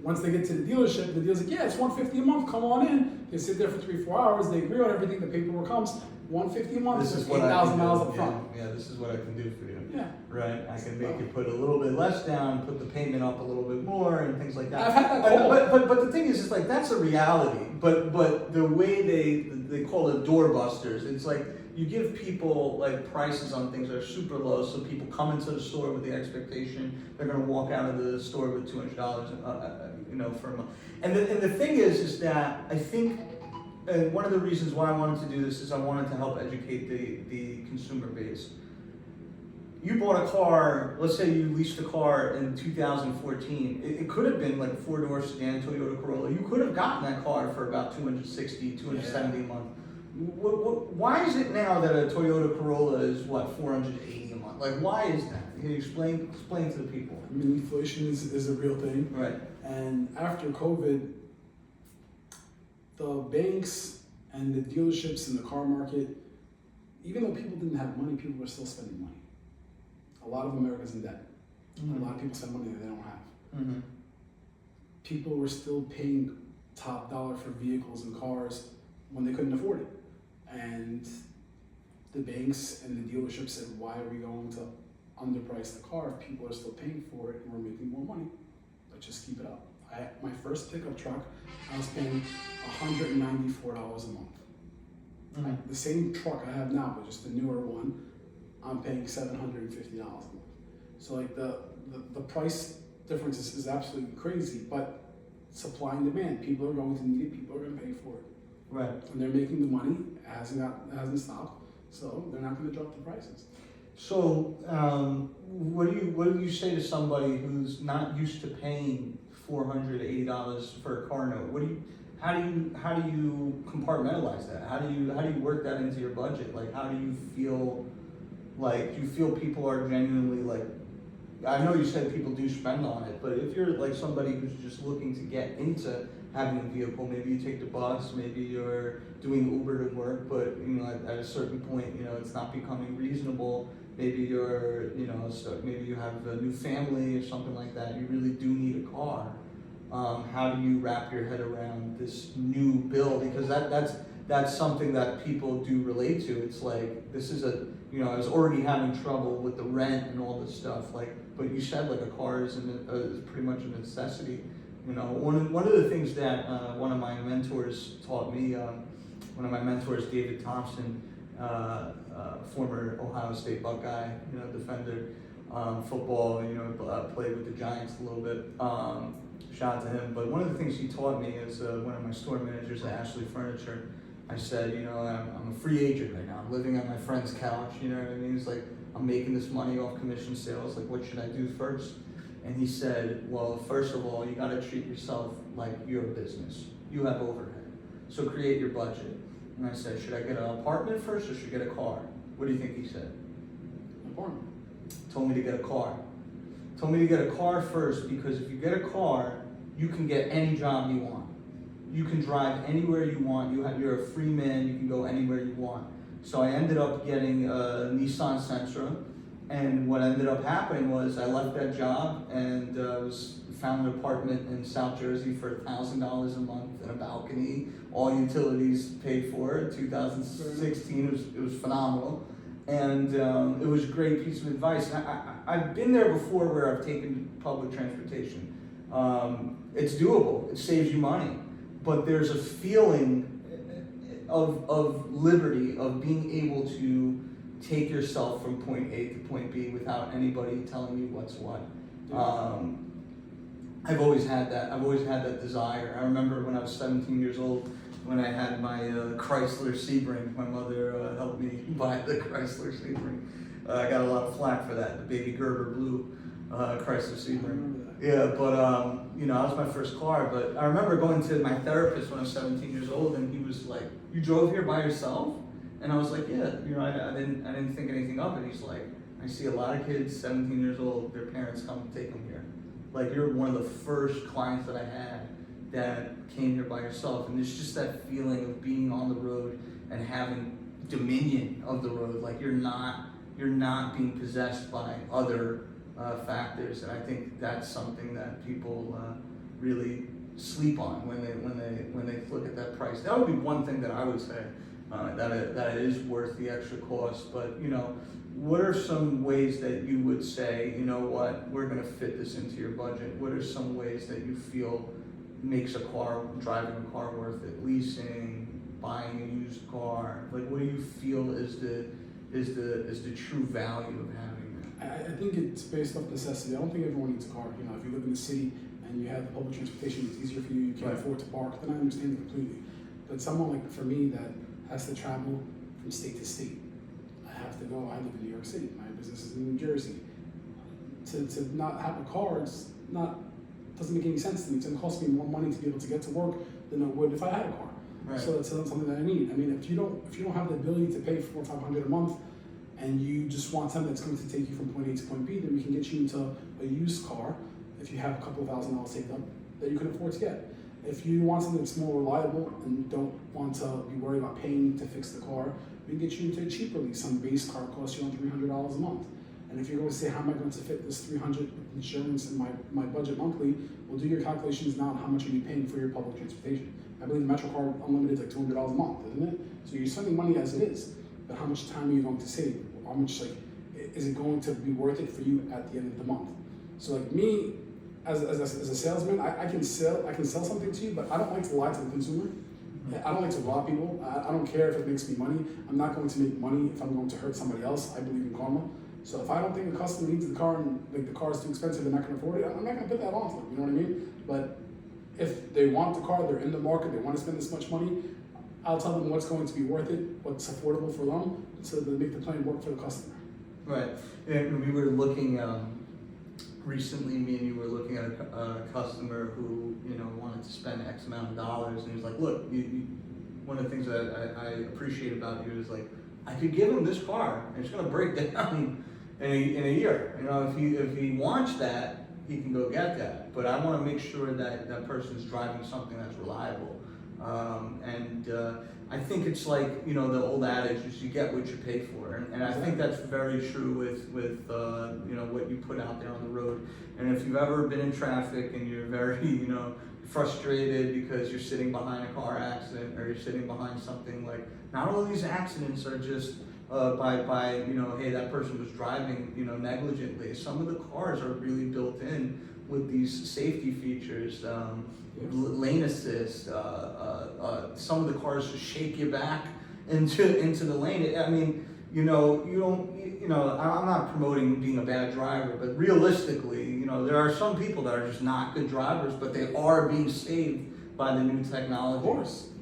Once they get to the dealership, the dealer's like, yeah, it's $150 a month, come on in. They sit there for 3-4 hours, they agree on everything, the paperwork comes, $150 a month, this is $8,000 up front. Yeah, this is what I can do for you. Yeah. Right, I can make you put a little bit less down, put the payment up a little bit more, and things like that. I've had that call. But the thing is, it's like that's a reality. But the way they call it doorbusters, it's like you give people like prices on things that are super low, so people come into the store with the expectation they're going to walk out of the store with $200, for a month. And the thing is that I think one of the reasons why I wanted to do this is I wanted to help educate the consumer base. You bought a car, let's say you leased a car in 2014. It could have been like a 4-door sedan Toyota Corolla. You could have gotten that car for about $260, $270 a month. Why is it now that a Toyota Corolla is what, $480 a month? Like, why is that? Can you explain to the people? I mean, inflation is a real thing. Right. And after COVID, the banks and the dealerships and the car market, even though people didn't have money, people were still spending money. A lot of America's in debt. Mm-hmm. A lot of people spend money that they don't have. Mm-hmm. People were still paying top dollar for vehicles and cars when they couldn't afford it. And the banks and the dealerships said, why are we going to underprice the car if people are still paying for it and we're making more money? Let's just keep it up. My first pickup truck, I was paying $194 a month. Mm-hmm. The same truck I have now, but just the newer one, I'm paying $750 a month. So like the price difference is absolutely crazy, but supply and demand, people are going to need it, people are going to pay for it. Right. And they're making the money, it hasn't stopped, so they're not going to drop the prices. So, what do you say to somebody who's not used to paying $480 for a car note? How do you compartmentalize that? How do you work that into your budget? Like, how do you feel? Like, do you feel people are genuinely like? I know you said people do spend on it, but if you're like somebody who's just looking to get into having a vehicle, maybe you take the bus, maybe you're doing Uber to work, but at a certain point, it's not becoming reasonable. Maybe you're, maybe you have a new family or something like that. You really do need a car. How do you wrap your head around this new bill? Because that's something that people do relate to. It's like, this is I was already having trouble with the rent and all this stuff. Like, but you said like a car is pretty much a necessity. One of the things that one of my mentors taught me, David Thompson, former Ohio State Buckeye, defender, football, played with the Giants a little bit. Shout out to him. But one of the things he taught me is one of my store managers at Ashley Furniture. I said, I'm a free agent right now. I'm living on my friend's couch. You know what I mean? It's like, I'm making this money off commission sales. Like, what should I do first? And he said, well, first of all, you got to treat yourself like you're a business. You have overhead. So create your budget. And I said, should I get an apartment first or should I get a car? What do you think he said? Apartment. Told me to get a car. Told me to get a car first because if you get a car, you can get any job you want. You can drive anywhere you want. You're a free man. You can go anywhere you want. So I ended up getting a Nissan Sentra. And what ended up happening was I left that job and found an apartment in South Jersey for $1,000 a month and a balcony, all utilities paid for. 2016, it was phenomenal, and it was a great piece of advice. And I've been there before where I've taken public transportation. It's doable. It saves you money, but there's a feeling of liberty, of being able to take yourself from point A to point B without anybody telling you what's what. I've always had that. I've always had that desire. I remember when I was 17 years old, when I had my Chrysler Sebring. My mother helped me buy the Chrysler Sebring. I got a lot of flack for that, the baby Gerber blue Chrysler Sebring. Yeah, but that was my first car. But I remember going to my therapist when I was 17 years old, and he was like, "You drove here by yourself?" And I was like, yeah, I didn't think anything of it. He's like, I see a lot of kids, 17 years old, their parents come to take them here. Like, you're one of the first clients that I had that came here by yourself. And there's just that feeling of being on the road and having dominion of the road. Like, you're not being possessed by other factors. And I think that's something that people really sleep on when they look at that price. That would be one thing that I would say. That it is worth the extra cost, but what are some ways that you would say, we're going to fit this into your budget? What are some ways that you feel makes driving a car worth it? Leasing, buying a used car, like what do you feel is the true value of having that? I think it's based off necessity. I don't think everyone needs a car. If you live in the city and you have the public transportation, it's easier for you. You can't afford to park. Then I understand it completely. But someone like for me that has to travel from state to state. I live in New York City. My business is in New Jersey. To not have a car, doesn't make any sense to me. It's going to cost me more money to be able to get to work than it would if I had a car. Right. So that's something that I need. I mean, if you don't have the ability to pay $400 or $500 a month, and you just want something that's going to take you from point A to point B, then we can get you into a used car if you have a couple of $1,000 saved up that you can afford to get. If you want something that's more reliable and don't want to be worried about paying to fix the car, we can get you into a cheaper lease. Some base car costs you around $300 a month. And if you're going to say, how am I going to fit this $300 with insurance in my budget monthly, we'll do your calculations now on how much are you paying for your public transportation. I believe the MetroCard Unlimited is like $200 a month, isn't it? So you're spending money as it is, but how much time are you going to save? How much, like, is it going to be worth it for you at the end of the month? So like me, as a salesman, I can sell something to you, but I don't like to lie to the consumer. I don't like to rob people. I don't care if it makes me money. I'm not going to make money if I'm going to hurt somebody else. I believe in karma. So if I don't think the customer needs the car and like the car is too expensive and I can afford it, I'm not going to put that on to them. You know what I mean? But if they want the car, they're in the market, they want to spend this much money, I'll tell them what's going to be worth it, what's affordable for them, so they make the plan work for the customer. Right. And we were looking recently. Me and you were looking at a customer who wanted to spend X amount of dollars, and he was like, "Look, one of the things that I appreciate about you is like I could give him this car, and it's going to break down in a year. If he wants that, he can go get that. But I want to make sure that that person's driving something that's reliable." I think it's like, the old adage is you get what you pay for. And I think that's very true with what you put out there on the road. And if you've ever been in traffic and you're very, frustrated because you're sitting behind a car accident or you're sitting behind something, like, not all these accidents are just by hey, that person was driving, negligently. Some of the cars are really built in with these safety features, lane assist. Some of the cars just shake you back into the lane. I mean, I'm not promoting being a bad driver, but realistically, there are some people that are just not good drivers, but they are being saved by the new technology. Of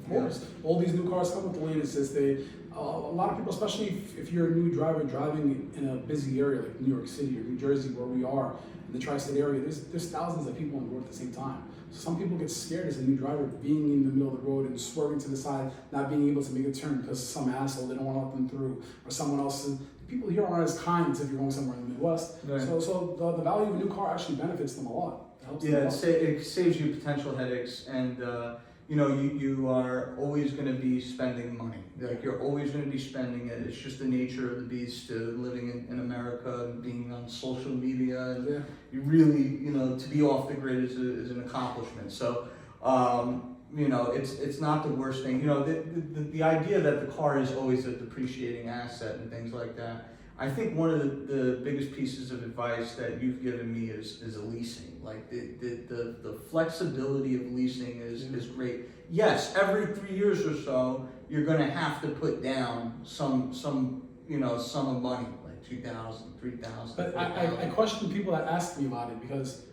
course. All these new cars come with the lane assist. A lot of people, especially if you're a new driver driving in a busy area like New York City or New Jersey, where we are, in the tri-state area, there's thousands of people on the road at the same time. So some people get scared as a new driver being in the middle of the road and swerving to the side, not being able to make a turn because some asshole, they don't want to let them through, or someone else. People here aren't as kind as if you're going somewhere in the Midwest. Right. So the value of a new car actually benefits them a lot. It helps them a lot. It saves you potential headaches, and you are always going to be spending money. Like, you're always going to be spending it. It's just the nature of the beast, living in America and being on social media. And you really, to be off the grid is an accomplishment. So, it's not the worst thing. The idea that the car is always a depreciating asset and things like that. I think one of the biggest pieces of advice that you've given me is a leasing. Like the flexibility of leasing is great. Yes, every 3 years or so, you're going to have to put down some sum of money, like $2,000, $3,000. But I question people that ask me about it, because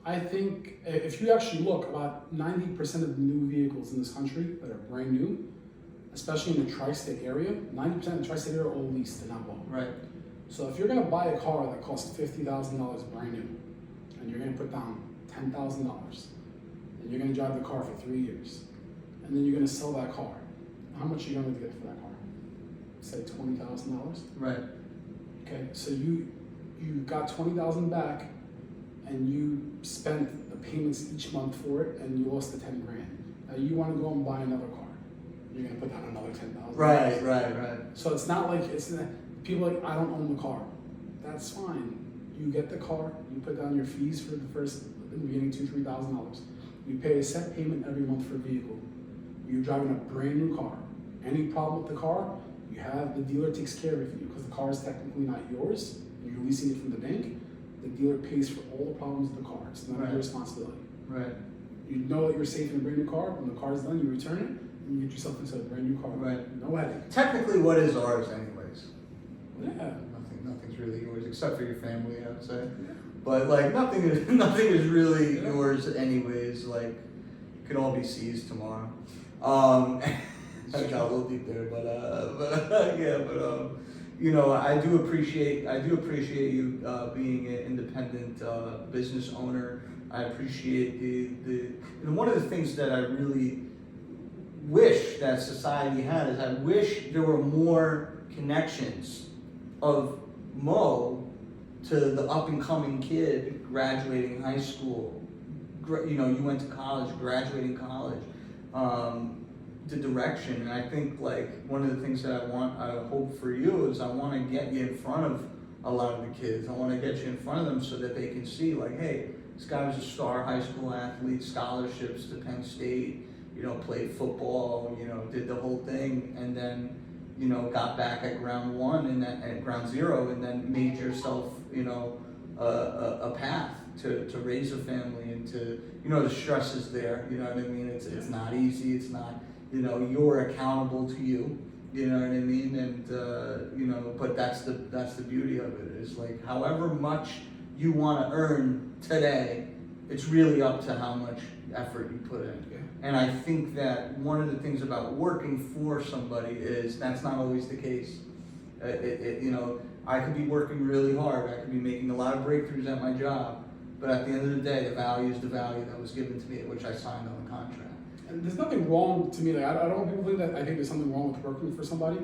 I think if you actually look, about 90% of the new vehicles in this country that are brand new, especially in the tri-state area, 90% of the tri-state area are all leased and not bought. Right. So if you're going to buy a car that costs $50,000 brand new, and you're going to put down $10,000, and you're going to drive the car for 3 years, and then you're going to sell that car, how much are you going to get for that car? Say $20,000. Right. Okay. So you got $20,000 back, and you spent the payments each month for it, and you lost the $10,000. Now you want to go and buy another car. You're going to put down another $10,000. Right. So it's not like people are like, I don't own the car. That's fine. You get the car, you put down your fees for the beginning, $2,000, $3,000. You pay a set payment every month for a vehicle. You're driving a brand new car. Any problem with the car, the dealer takes care of it for you, because the car is technically not yours. You're leasing it from the bank. The dealer pays for all the problems with the car. It's not your responsibility. Right. You know that you're safe in a brand new car. When the car is done, you return it, and you get yourself into a brand new car. Right. No headache. Technically, what is ours, anyways? Yeah. Nothing's really yours except for your family, I would say. Yeah. But like nothing is really yours, anyways. Like, it could all be seized tomorrow. I got a little deep there, but I do appreciate you being an independent business owner. I appreciate the one of the things that I really wish that society had is I wish there were more connections of Mo to the up and coming kid graduating high school. You went to college, graduating college, the direction. And I think like one of the things that I hope for you is I want to get you in front of a lot of the kids. I want to get you in front of them so that they can see like, hey, this guy was a star high school athlete, scholarships to Penn State, played football, did the whole thing, and then, got back at ground one and at ground zero, and then made yourself, a path to raise a family and to, the stress is there, you know what I mean? It's not easy, it's not, you're accountable to you, you know what I mean? And, but that's the beauty of it, is like, however much you want to earn today, it's really up to how much effort you put in. Yeah. And I think that one of the things about working for somebody is that's not always the case. I could be working really hard, I could be making a lot of breakthroughs at my job, but at the end of the day, the value is the value that was given to me, which I signed on the contract. And there's nothing wrong to me. Like, I don't want people to think that I think there's something wrong with working for somebody.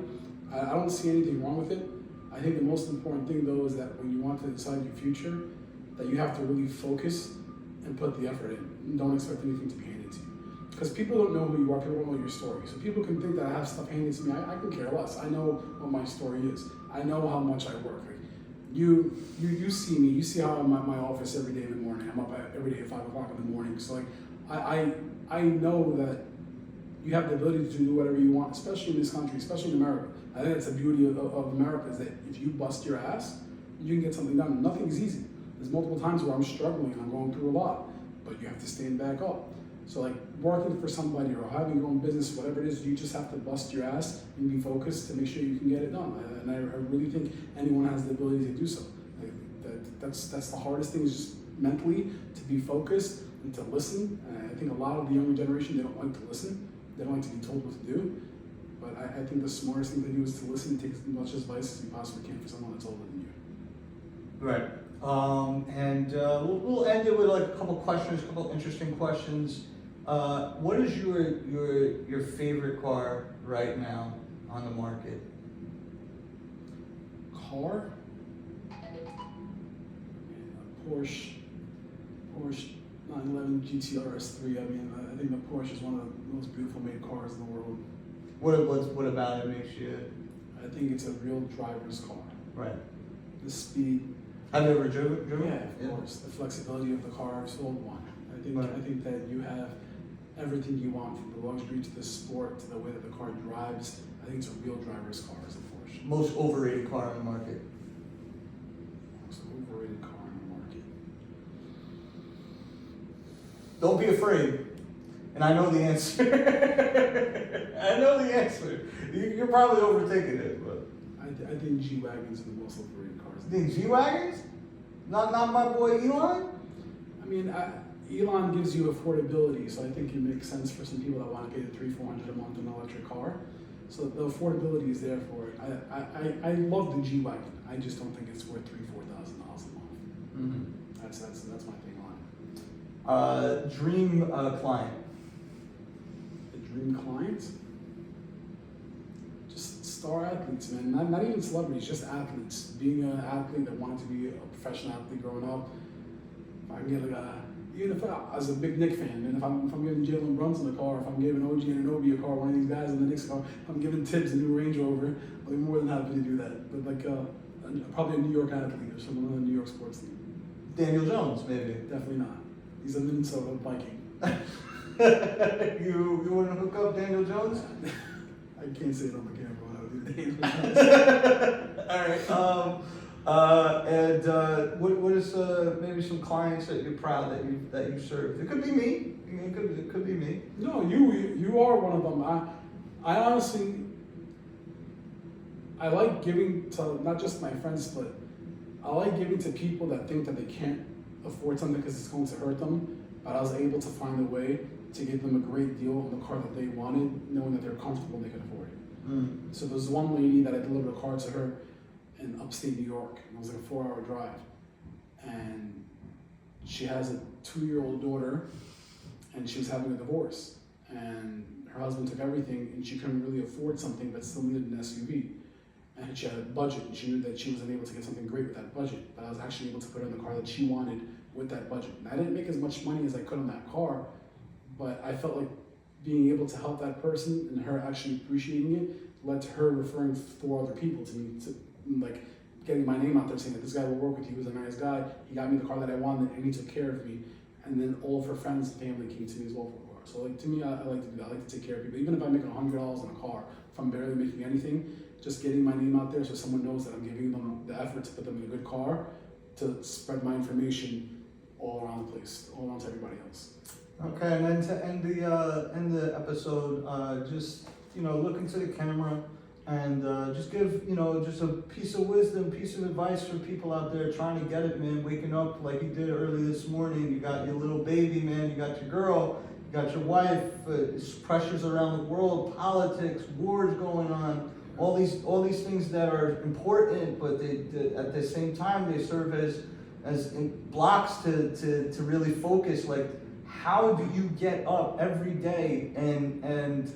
I don't see anything wrong with it. I think the most important thing though is that when you want to decide your future, that you have to really focus and put the effort in. And don't expect anything to be handed to you. Because people don't know who you are, people don't know your story. So people can think that I have stuff handed to me. I can care less. I know what my story is. I know how much I work. Like, you see me, you see how I'm at my office every day in the morning. I'm up every day at 5 o'clock in the morning. So like, I know that you have the ability to do whatever you want, especially in this country, especially in America. I think that's the beauty of America, is that if you bust your ass, you can get something done. Nothing's easy. There's multiple times where I'm struggling and I'm going through a lot, but you have to stand back up. So like working for somebody or having your own business, whatever it is, you just have to bust your ass and be focused to make sure you can get it done. And I really think anyone has the ability to do so. Like, that's the hardest thing, is just mentally to be focused and to listen. And I think a lot of the younger generation, they don't like to listen. They don't like to be told what to do. But I think the smartest thing to do is to listen and take as much advice as you possibly can for someone that's older than you. Right. We'll end it with like a couple questions, a couple interesting questions. What is your favorite car right now on the market? Car? Porsche 911 GTR S3. I mean, I think the Porsche is one of the most beautiful made cars in the world. What about it makes you? I think it's a real driver's car. Right. The speed. Have you ever driven? Yeah, of course. The flexibility of the car. I've sold one. Right. I think that you have everything you want, from the luxury to the sport to the way that the car drives. I think it's a real driver's car, is a Porsche. Most overrated car on the market. Most overrated car on the market. Don't be afraid. And I know the answer. I know the answer. You're probably overthinking it, but I think G-Wagons are the most overrated cars. you think G-Wagons? Not my boy Elon? I mean, Elon gives you affordability, so I think it makes sense for some people that want to pay the $300-400 a month on an electric car. So the affordability is there for it. I love the G-Wagon. I just don't think it's worth $3,000-4,000 a month. Mm-hmm. That's my thing on it. Dream client. The dream client? Just star athletes, man. Not even celebrities, just athletes. Being an athlete that wanted to be a professional athlete growing up. If I can get like even if I was a big Knick fan, and if I'm giving Jalen Brunson a car, if I'm giving OG Anunoby a car, one of these guys in the Knicks car, if I'm giving Tibbs a new Range Rover, I'll be more than happy to do that. But like probably a New York athlete or someone on the New York sports team. Daniel Jones, maybe. Definitely not. He's a Minnesota Viking. You wouldn't hook up Daniel Jones? I can't say it on the camera when I would do Daniel Jones. All right. What is maybe some clients that you're proud that you served? It could be me. It could be me. No, you are one of them. I honestly, I like giving to not just my friends, but I like giving to people that think that they can't afford something because it's going to hurt them. But I was able to find a way to give them a great deal on the car that they wanted, knowing that they're comfortable and they can afford it. Mm. So there's one lady that I delivered a car to her in upstate New York. It was like a 4-hour drive. And she has a 2-year-old daughter, and she was having a divorce. And her husband took everything, and she couldn't really afford something, but still needed an SUV. And she had a budget, and she knew that she wasn't able to get something great with that budget, but I was actually able to put her in the car that she wanted with that budget. And I didn't make as much money as I could on that car, but I felt like being able to help that person and her actually appreciating it led to her referring 4 other people to me, to like getting my name out there, saying that this guy will work with you, he was a nice guy, he got me the car that I wanted, and he took care of me. And then all of her friends and family came to me as well for a car. So like to me, I like to do that. I like to take care of people. Even if I make $100 on a car, if I'm barely making anything, just getting my name out there so someone knows that I'm giving them the effort to put them in a good car, to spread my information all around the place, all around to everybody else. Okay, and then to end the episode, just look into the camera and just give just a piece of wisdom, piece of advice for people out there trying to get it, man. Waking up like you did early this morning. You got your little baby, man. You got your girl. You got your wife. Pressures around the world, politics, wars going on. All these things that are important, but they at the same time they serve as blocks to really focus. Like, how do you get up every day and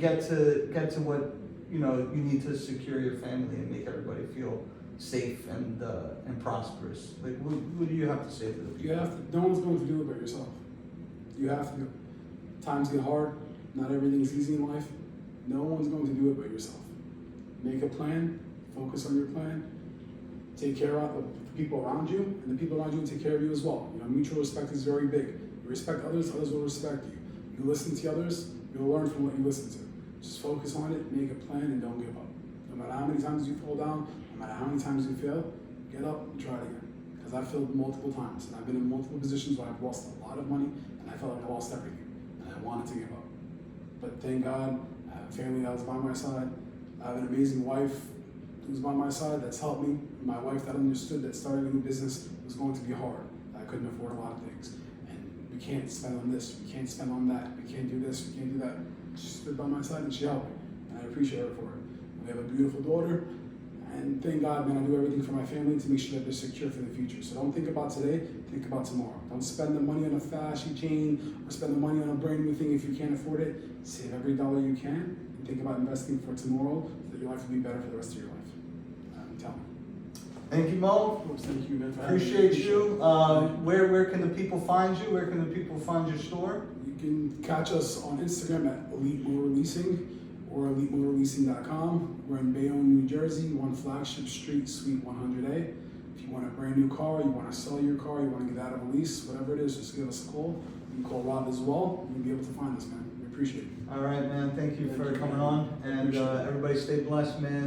get to what you need to secure your family and make everybody feel safe and prosperous? Like, what do you have to say to the people? You have to. No one's going to do it but yourself. You have to. Times get hard. Not everything's easy in life. No one's going to do it but yourself. Make a plan. Focus on your plan. Take care of the people around you, and the people around you will take care of you as well. Mutual respect is very big. You respect others, others will respect you. You listen to others, you'll learn from what you listen to. Just focus on it, make a plan, and don't give up. No matter how many times you fall down, no matter how many times you fail, get up and try it again. Because I've failed multiple times, and I've been in multiple positions where I've lost a lot of money, and I felt like I lost everything, and I wanted to give up. But thank God, I have a family that was by my side. I have an amazing wife who's by my side that's helped me. My wife that understood that starting a new business was going to be hard. I couldn't afford a lot of things. And we can't spend on this, we can't spend on that, we can't do this, we can't do that. She stood by my side and she helped me. And I appreciate her for it. We have a beautiful daughter. And thank God, man, I do everything for my family to make sure that they're secure for the future. So don't think about today, think about tomorrow. Don't spend the money on a flashy chain or spend the money on a brand new thing if you can't afford it. Save every dollar you can and think about investing for tomorrow so that your life will be better for the rest of your life. I'm telling you. Thank you, Mo. Thank you, man. Appreciate you. Where can the people find you? Where can the people find your store? You can catch us on Instagram at Elite Motor Leasing or EliteMotorLeasing.com. We're in Bayonne, New Jersey, 1 Flagship Street, Suite 100A. If you want a brand new car, you want to sell your car, you want to get out of a lease, whatever it is, just give us a call. You can call Rob as well. You'll be able to find us, man. We appreciate it. All right, man. Thank you for coming on. And everybody stay blessed, man.